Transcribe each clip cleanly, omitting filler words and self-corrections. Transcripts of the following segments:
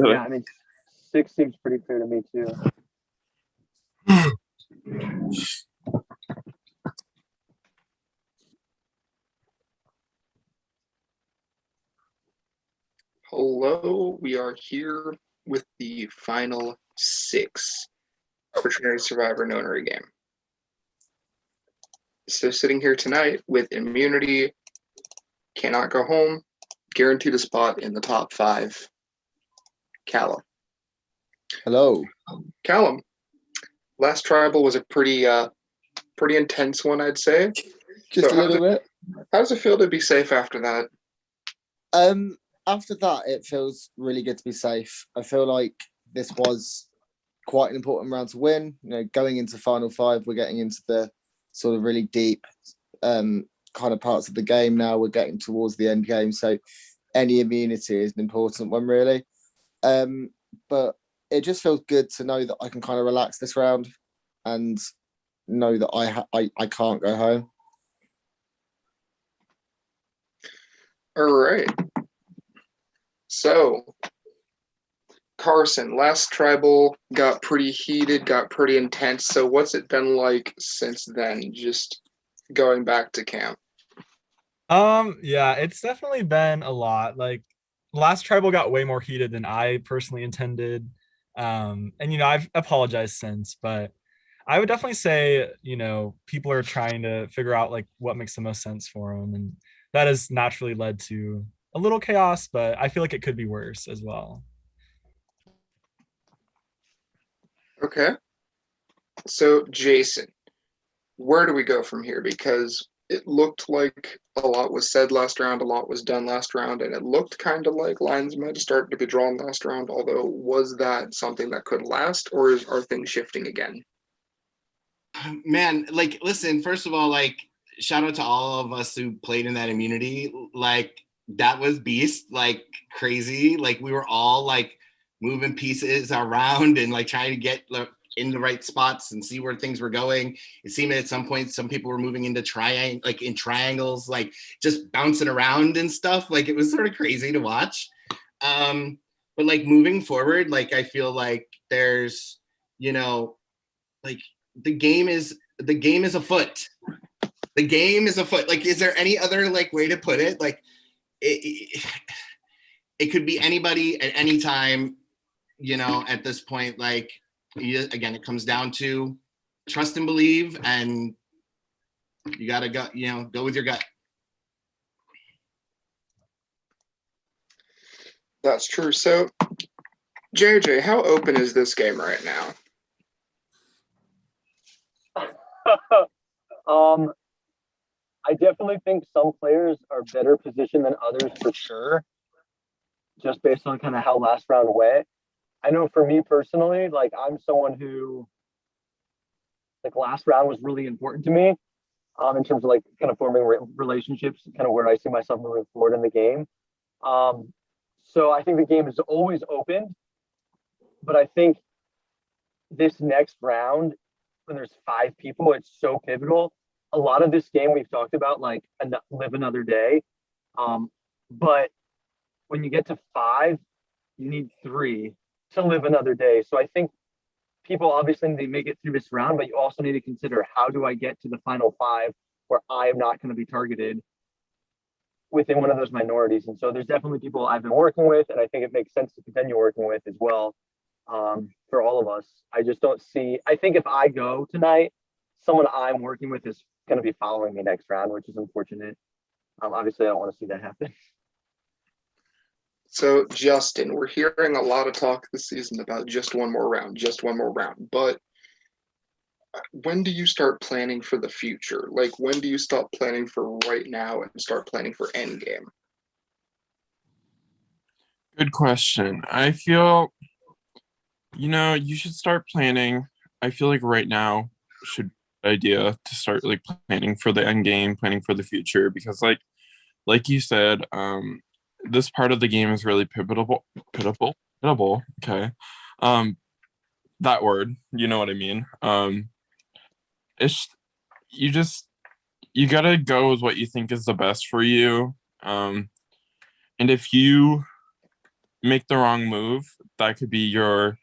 Yeah, I mean, 6 seems pretty clear to me too. Hello, we are here with the final 6 for Trinity Survivor Nonary game. So sitting here tonight with immunity, cannot go home, guaranteed a spot in the top 5, Callum. Hello. Callum, last tribal was a pretty intense one, I'd say. Just a little bit. How does it feel to be safe after that? After that, it feels really good to be safe. I feel like this was quite an important round to win. You know, going into final 5, we're getting into the sort of really deep kind of parts of the game now. We're getting towards the end game, so any immunity is an important one, really. But it just feels good to know that I can kind of relax this round and know that I can't go home. All right. So, Carson, last tribal got pretty heated, got pretty intense. So what's it been like since then, just going back to camp? Yeah, it's definitely been a lot. Like, last tribal got way more heated than I personally intended. And I've apologized since, but I would definitely say, people are trying to figure out like what makes the most sense for them, and that has naturally led to a little chaos, but I feel like it could be worse as well. Okay. So, Jason, where do we go from here? Because it looked like a lot was said last round, a lot was done last round, and it looked kind of like lines might have started to be drawn last round, although was that something that could last, or are things shifting again? Man, like, listen, first of all, like, shout out to all of us who played in that immunity. Like, that was beast, like, crazy. Like, we were all, like, moving pieces around and, like, trying to get in the right spots and see where things were going. It seemed at some point some people were moving into triangles, like, just bouncing around and stuff. Like, it was sort of crazy to watch. But, like, moving forward, like, I feel like there's, like, the game is afoot. The game is afoot. Like, is there any other like way to put it? Like, it could be anybody at any time. At this point, like, again, it comes down to trust and believe, and you gotta go. Go with your gut. That's true. So, JJ, how open is this game right now? I definitely think some players are better positioned than others for sure, just based on kind of how last round went. I know for me personally, like, I'm someone who, like, last round was really important to me, in terms of like kind of forming relationships, kind of where I see myself moving forward in the game. So I think the game is always open, but I think this next round, when there's 5 people, it's so pivotal. A lot of this game we've talked about, like, live another day. But when you get to 5, you need 3 to live another day. So I think people obviously need to make it through this round, but you also need to consider, how do I get to the final 5 where I am not going to be targeted within one of those minorities? And so there's definitely people I've been working with, and I think it makes sense to continue working with as well, for all of us. I just don't see, I think if I go tonight, someone I'm working with is going to be following me next round, which is unfortunate. Obviously, I don't want to see that happen. So, Justin, we're hearing a lot of talk this season about just one more round. But when do you start planning for the future? Like, when do you stop planning for right now and start planning for endgame? Good question. I feel, you should start planning. I feel like right now should be an idea to start, like, planning for the end game, planning for the future, because like you said, this part of the game is really pivotal. Okay. That word, you know what I mean? It's, you gotta go with what you think is the best for you. And if you make the wrong move, that could be your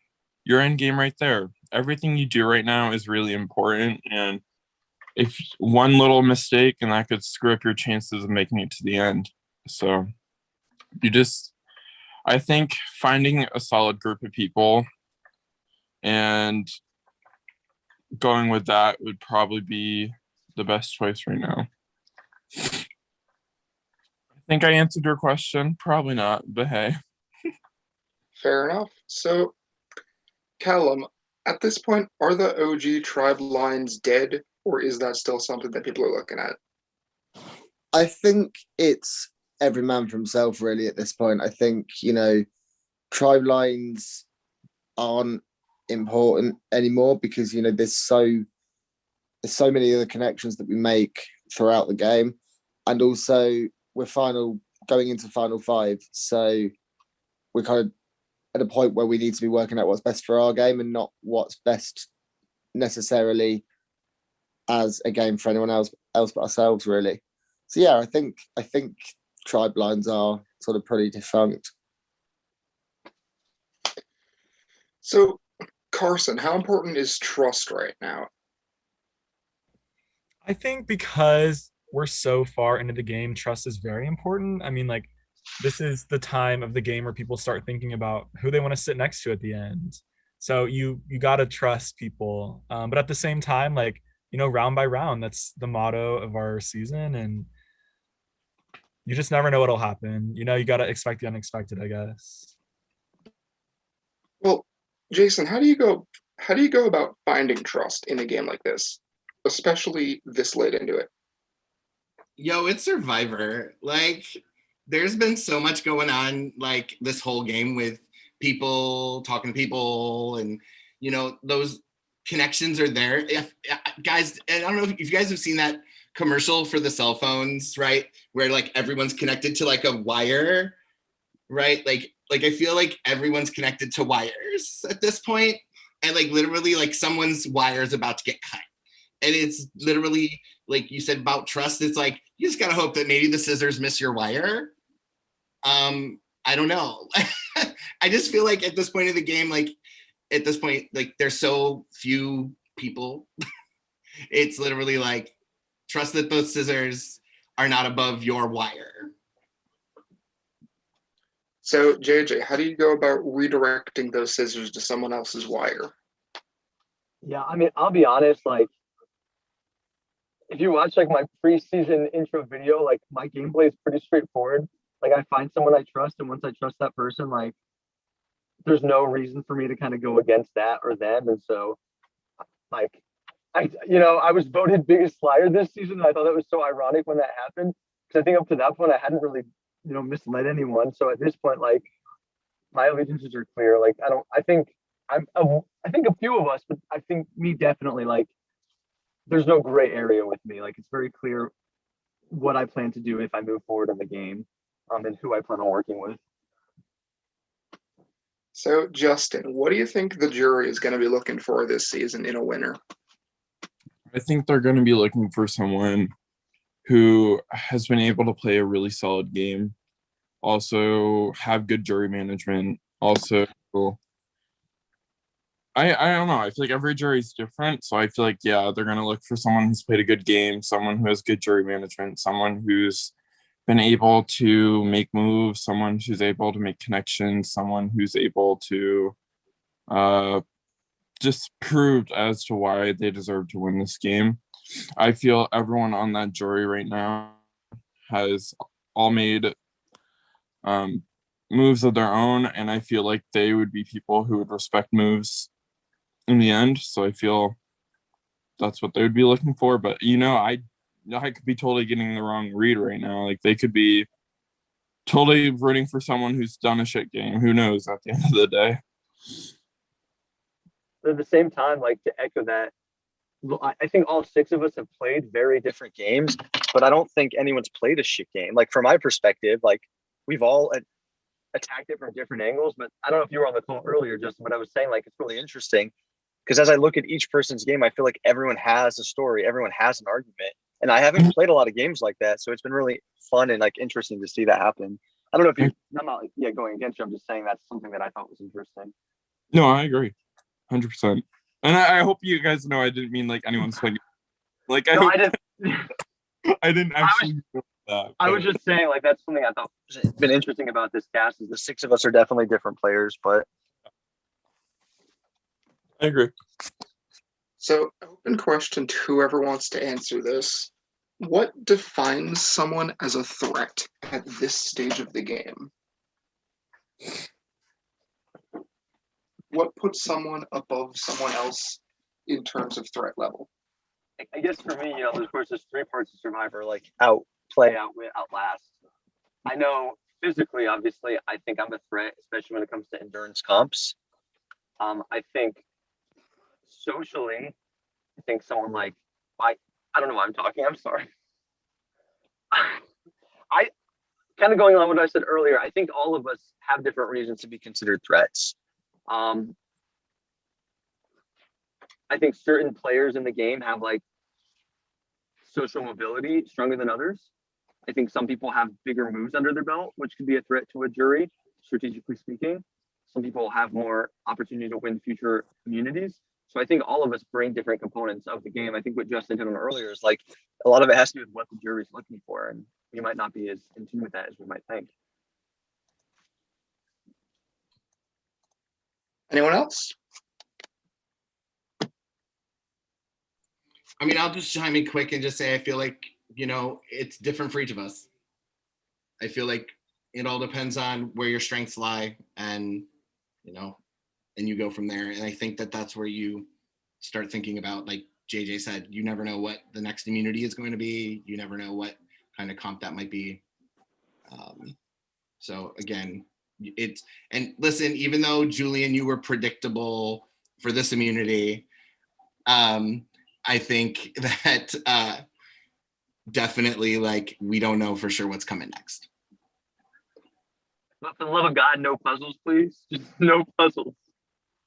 end game right there. Everything you do right now is really important, and if one little mistake and that could screw up your chances of making it to the end. So I think finding a solid group of people and going with that would probably be the best choice right now. I think I answered your question. Probably not, but hey. Fair enough. So, Callum, at this point, are the OG tribe lines dead, or is that still something that people are looking at? I think it's every man for himself, really, at this point. I think, tribe lines aren't important anymore because, there's so many other connections that we make throughout the game. And also, we're going into Final Five. So we're kind of at a point where we need to be working out what's best for our game and not what's best necessarily as a game for anyone else but ourselves, really. So yeah, I think tribe lines are sort of pretty defunct. So, Carson, how important is trust right now? I think because we're so far into the game, trust is very important. I mean, like, this is the time of the game where people start thinking about who they want to sit next to at the end. So you got to trust people. But at the same time, like, round by round, that's the motto of our season. And you just never know what'll happen. You got to expect the unexpected, I guess. Well, Jason, how do you go about finding trust in a game like this, especially this late into it? Yo, it's Survivor. Like, there's been so much going on, like, this whole game with people talking to people, and those connections are there. Guys, I don't know if you guys have seen that commercial for the cell phones, right? Where like everyone's connected to like a wire, right? Like I feel like everyone's connected to wires at this point, and like literally like someone's wire is about to get cut. And it's literally like you said about trust. It's like you just gotta hope that maybe the scissors miss your wire. I don't know. I just feel like at this point of the game, like there's so few people. It's literally like trust that those scissors are not above your wire. So, JJ, how do you go about redirecting those scissors to someone else's wire? Yeah, I mean, I'll be honest, like, if you watch like my preseason intro video, like my gameplay is pretty straightforward. Like I find someone I trust, and once I trust that person, like there's no reason for me to kind of go against that or them. And so like I was voted biggest flyer this season. I thought that was so ironic when that happened. Because I think up to that point I hadn't really, misled anyone. So at this point, like my allegiances are clear. Like I think a few of us, but I think me definitely, like there's no gray area with me. Like it's very clear what I plan to do if I move forward in the game, and who I plan on working with. So, Justin, what do you think the jury is going to be looking for this season in a winner? I think they're going to be looking for someone who has been able to play a really solid game, also have good jury management, also I don't know. I feel like every jury is different. So I feel like, yeah, they're going to look for someone who's played a good game, someone who has good jury management, someone who's been able to make moves, someone who's able to make connections, someone who's able to just prove as to why they deserve to win this game. I feel everyone on that jury right now has all made moves of their own, and I feel like they would be people who would respect moves in the end. So I feel that's what they would be looking for. But I could be totally getting the wrong read right now. Like they could be totally rooting for someone who's done a shit game. Who knows at the end of the day? But at the same time, like to echo that, I think all six of us have played very different games, but I don't think anyone's played a shit game. Like from my perspective, like we've all attacked it from different angles. But I don't know if you were on the call earlier, Justin, but I was saying like it's really interesting because as I look at each person's game, I feel like everyone has a story, everyone has an argument, and I haven't played a lot of games like that, so it's been really fun and like interesting to see that happen. I don't know if you, I'm not like, yeah, going against you. I'm just saying that's something that I thought was interesting. No, I agree, 100%. And I hope you guys know I didn't mean like anyone's like I No, hope I didn't. I didn't actually know that. I was but- just saying, like, that's something I thought has been interesting about this cast is the six of us are definitely different players, but I agree. So, open question to whoever wants to answer this. What defines someone as a threat at this stage of the game? What puts someone above someone else in terms of threat level? I guess for me, of course, there's three parts of Survivor, like outplay, outwit, outlast. I know physically, obviously, I think I'm a threat, especially when it comes to endurance comps. I think socially, I think someone like I don't know why I'm talking. I'm sorry. I kind of going on what I said earlier. I think all of us have different reasons to be considered threats. I think certain players in the game have like social mobility stronger than others. I think some people have bigger moves under their belt, which could be a threat to a jury, strategically speaking. Some people have more opportunity to win future immunities. So I think all of us bring different components of the game. I think what Justin hit on earlier is like a lot of it has to do with what the jury's looking for, and we might not be as in tune with that as we might think. Anyone else? I mean, I'll just chime in quick and just say I feel like, it's different for each of us. I feel like it all depends on where your strengths lie and, and you go from there. And I think that that's where you start thinking about, like JJ said, you never know what the next immunity is going to be. You never know what kind of comp that might be. So again, and listen, even though Julian, you were predictable for this immunity, I think that definitely like we don't know for sure what's coming next. But for the love of God, no puzzles, please. Just no puzzles.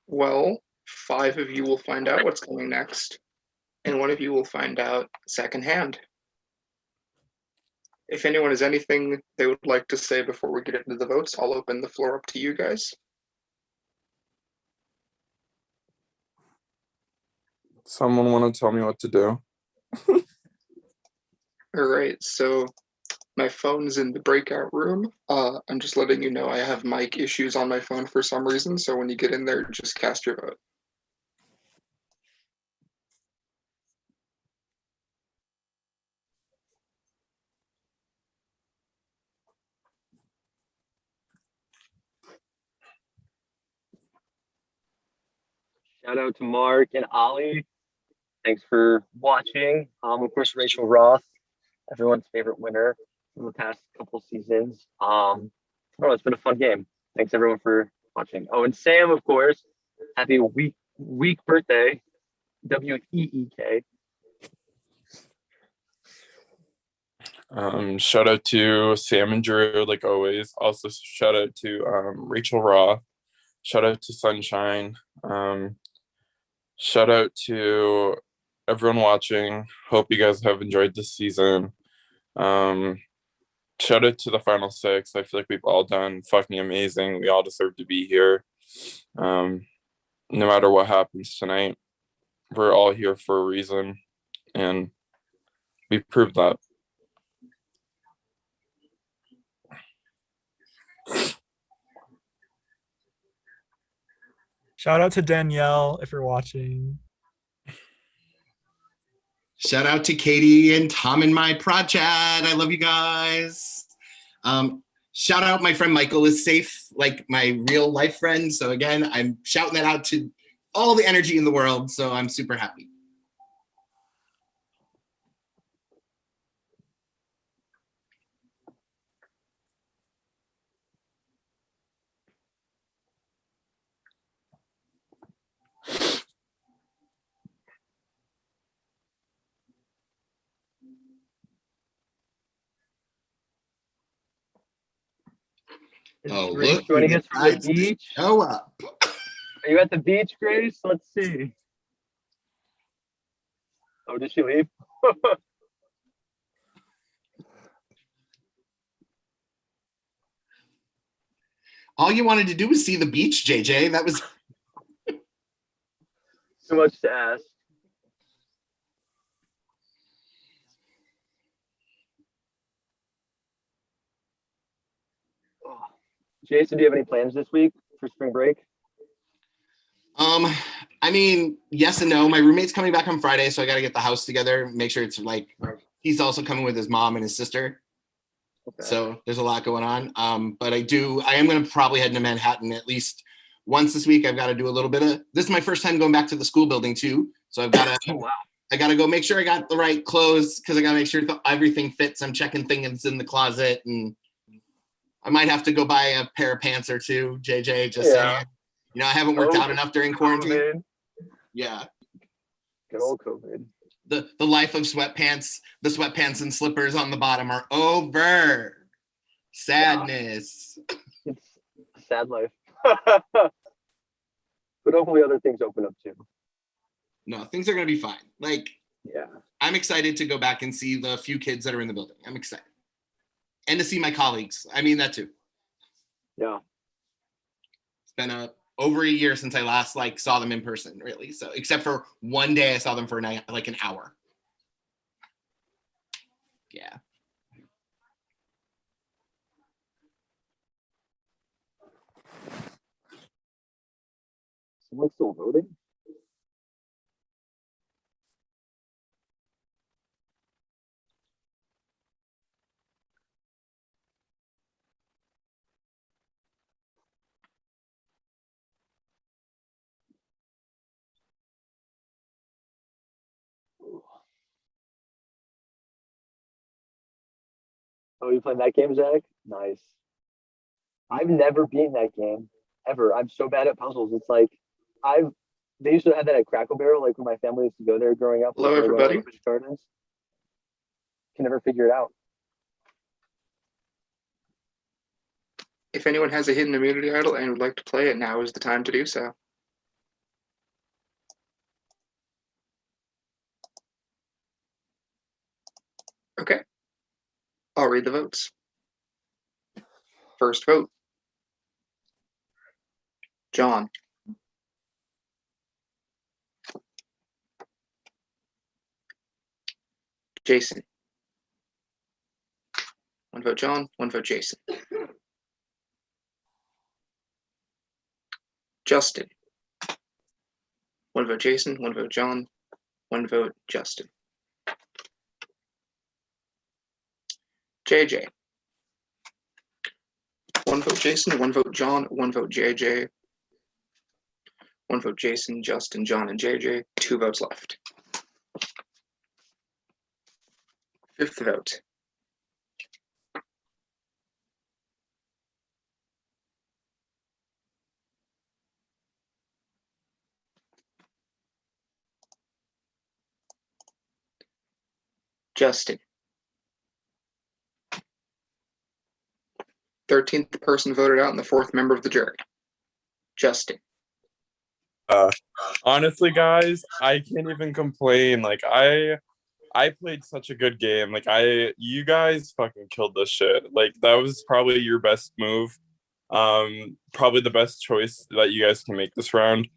Well, 5 of you will find out what's coming next, and 1 of you will find out secondhand. If anyone has anything they would like to say before we get into the votes, I'll open the floor up to you guys. Someone want to tell me what to do? All right, so my phone's in the breakout room. I'm just letting you know I have mic issues on my phone for some reason, so when you get in there, just cast your vote. Shout out to Mark and Ollie. Thanks for watching. Of course, Rachel Roth, everyone's favorite winner from the past couple seasons. It's been a fun game. Thanks everyone for watching. Oh, and Sam, of course, happy week birthday. WEEK. Shout out to Sam and Drew, like always. Also, shout out to Rachel Roth. Shout out to Sunshine. Shout out to everyone watching. Hope you guys have enjoyed this season. Shout out to the final 6. I feel like we've all done fucking amazing. We all deserve to be here. No matter what happens tonight, we're all here for a reason, and we proved that. Shout out to Danielle if you're watching. Shout out to Katie and Tom in my project. I love you guys. Shout out my friend Michael is safe, like my real life friend. So again, I'm shouting that out to all the energy in the world. So I'm super happy. Oh, Grace look, joining us from the beach. Show up. Are you at the beach, Grace? Let's see. Oh, did she leave? All you wanted to do was see the beach, JJ. That was Too much to ask. Oh. Jason, do you have any plans this week for spring break? I mean, yes and no. My roommate's coming back on Friday, so I got to get the house together, make sure it's like he's also coming with his mom and his sister. Okay. So there's a lot going on. But I am going to probably head to Manhattan at least once this week. I've got to do a little bit of, this is my first time going back to the school building too. So I've got to, Oh, wow. I got to go make sure I got the right clothes because I got to make sure everything fits. I'm checking things in the closet, and I might have to go buy a pair of pants or two, JJ, just saying. You know, I haven't worked out enough during quarantine. COVID. Yeah. Good old COVID. The life of sweatpants, the sweatpants and slippers on the bottom are over. Sadness. It's a sad life. But hopefully other things open up too. No, things are going to be fine. Like, Yeah. I'm excited to go back and see the few kids that are in the building. I'm excited. And to see my colleagues. I mean, that too. Yeah. It's been over a year since I last saw them in person, really. So except for one day I saw them for an hour. Yeah. Someone's still voting? Oh, you playing that game, Zach? Nice. I've never beaten that game ever. I'm so bad at puzzles. It's like they used to have that at Crackle Barrel, like when my family used to go there growing up. Hello, like, everybody. Busch Gardens. Can never figure it out. If anyone has a hidden immunity idol and would like to play it, now is the time to do so. Okay. I'll read the votes. First vote. John. Jason. One vote John, one vote Jason. Justin. One vote Jason, one vote John, one vote Justin. JJ. One vote Jason, one vote John, one vote JJ. One vote Jason, Justin, John, and JJ. 2 votes left. Fifth vote. Justin. 13th person voted out and the 4th member of the jury. Justin. Honestly, guys, I can't even complain. Like I played such a good game. Like you guys fucking killed this shit. Like that was probably your best move. Probably the best choice that you guys can make this round.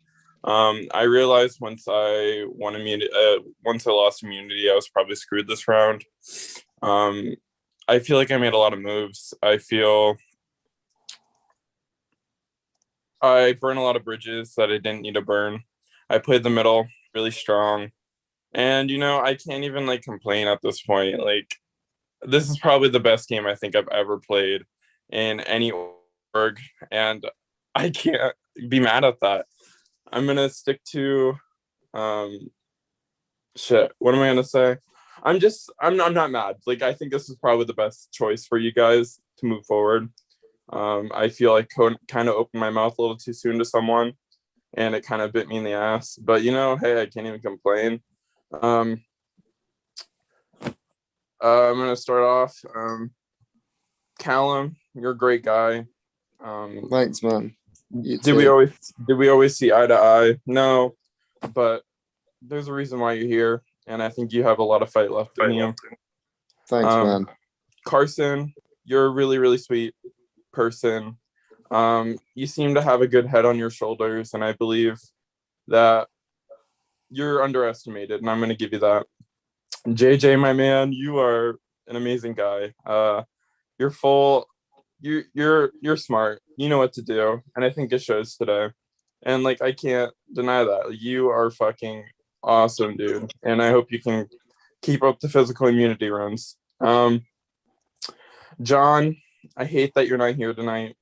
I realized once I lost immunity, I was probably screwed this round. I feel like I made a lot of moves. I feel I burned a lot of bridges that I didn't need to burn. I played the middle really strong. And I can't even complain at this point. Like this is probably the best game I think I've ever played in any org, and I can't be mad at that. I'm gonna stick to shit. What am I gonna say? I'm not mad. Like I think this is probably the best choice for you guys to move forward. I feel like kind of opened my mouth a little too soon to someone, and it kind of bit me in the ass. But hey, I can't even complain. I'm gonna start off. Callum, you're a great guy. Thanks, man. Did we always see eye to eye? No, but there's a reason why you're here, and I think you have a lot of fight left in you. Thanks, man. Carson, you're a really, really sweet person. You seem to have a good head on your shoulders, and I believe that you're underestimated, and I'm going to give you that. JJ, my man, you are an amazing guy. You're full. You're smart. You know what to do, and I think it shows today. And like, I can't deny that you are fucking awesome, dude. And I hope you can keep up the physical immunity runs. John, I hate that you're not here tonight.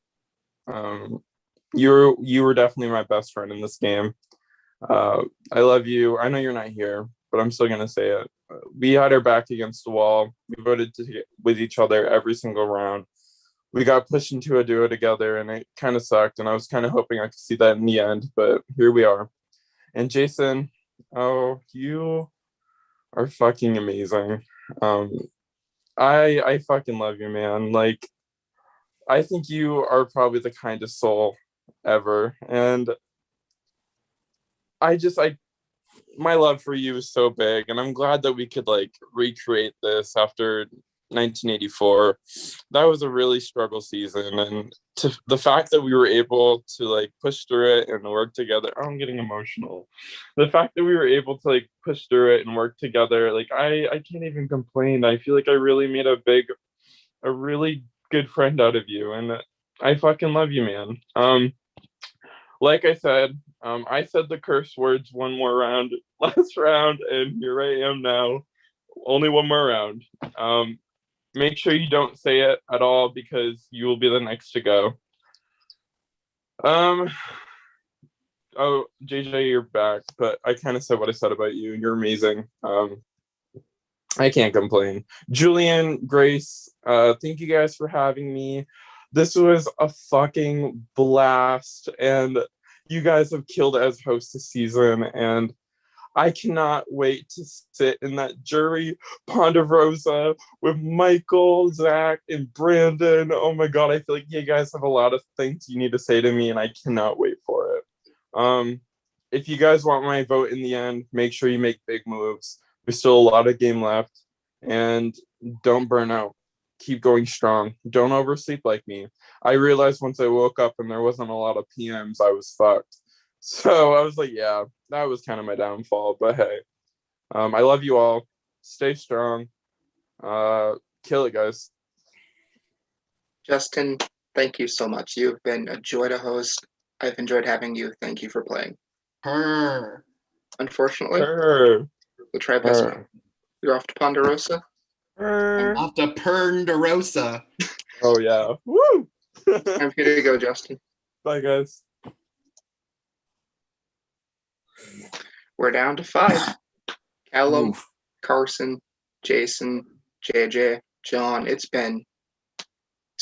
You were definitely my best friend in this game. I love you. I know you're not here, but I'm still gonna say it. We had our back against the wall. We voted with each other every single round. We got pushed into a duo together, and it kind of sucked. And I was kind of hoping I could see that in the end, but here we are. And Jason, oh, you are fucking amazing. Um, I fucking love you, man. Like, I think you are probably the kindest soul ever, and I my love for you is so big, and I'm glad that we could like recreate this after 1984. That was a really struggle season, and to the fact that we were able to like push through it and work together. Oh, I'm getting emotional. The fact that we were able to like push through it and work together, like I can't even complain. I feel like I really made a really good friend out of you, and I fucking love you, man. Like I said the curse words one more round last round, and here I am now. Only one more round. Make sure you don't say it at all because you will be the next to go. Oh, JJ, you're back, but I kind of said what I said about you. You're amazing. I can't complain. Julian, Grace, thank you guys for having me. This was a fucking blast, and you guys have killed as host this season, and I cannot wait to sit in that jury Ponderosa with Michael, Zach, and Brandon. Oh my god, I feel like you guys have a lot of things you need to say to me, and I cannot wait for it. If you guys want my vote in the end, make sure you make big moves. There's still a lot of game left, and don't burn out. Keep going strong. Don't oversleep like me. I realized once I woke up and there wasn't a lot of PMs, I was fucked. So I was like, yeah, that was kind of my downfall. But hey, I love you all. Stay strong. Kill it, guys. Justin, thank you so much. You've been a joy to host. I've enjoyed having you. Thank you for playing. Her. Unfortunately, Her. the tribe has Her. you're off to Ponderosa. Her. Off to Ponderosa. Oh yeah. Woo! I'm here to go, Justin. Bye, guys. We're down to 5. Callum, Oof. Carson, Jason, JJ, John. It's been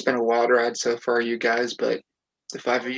a wild ride so far, you guys, but the 5 of you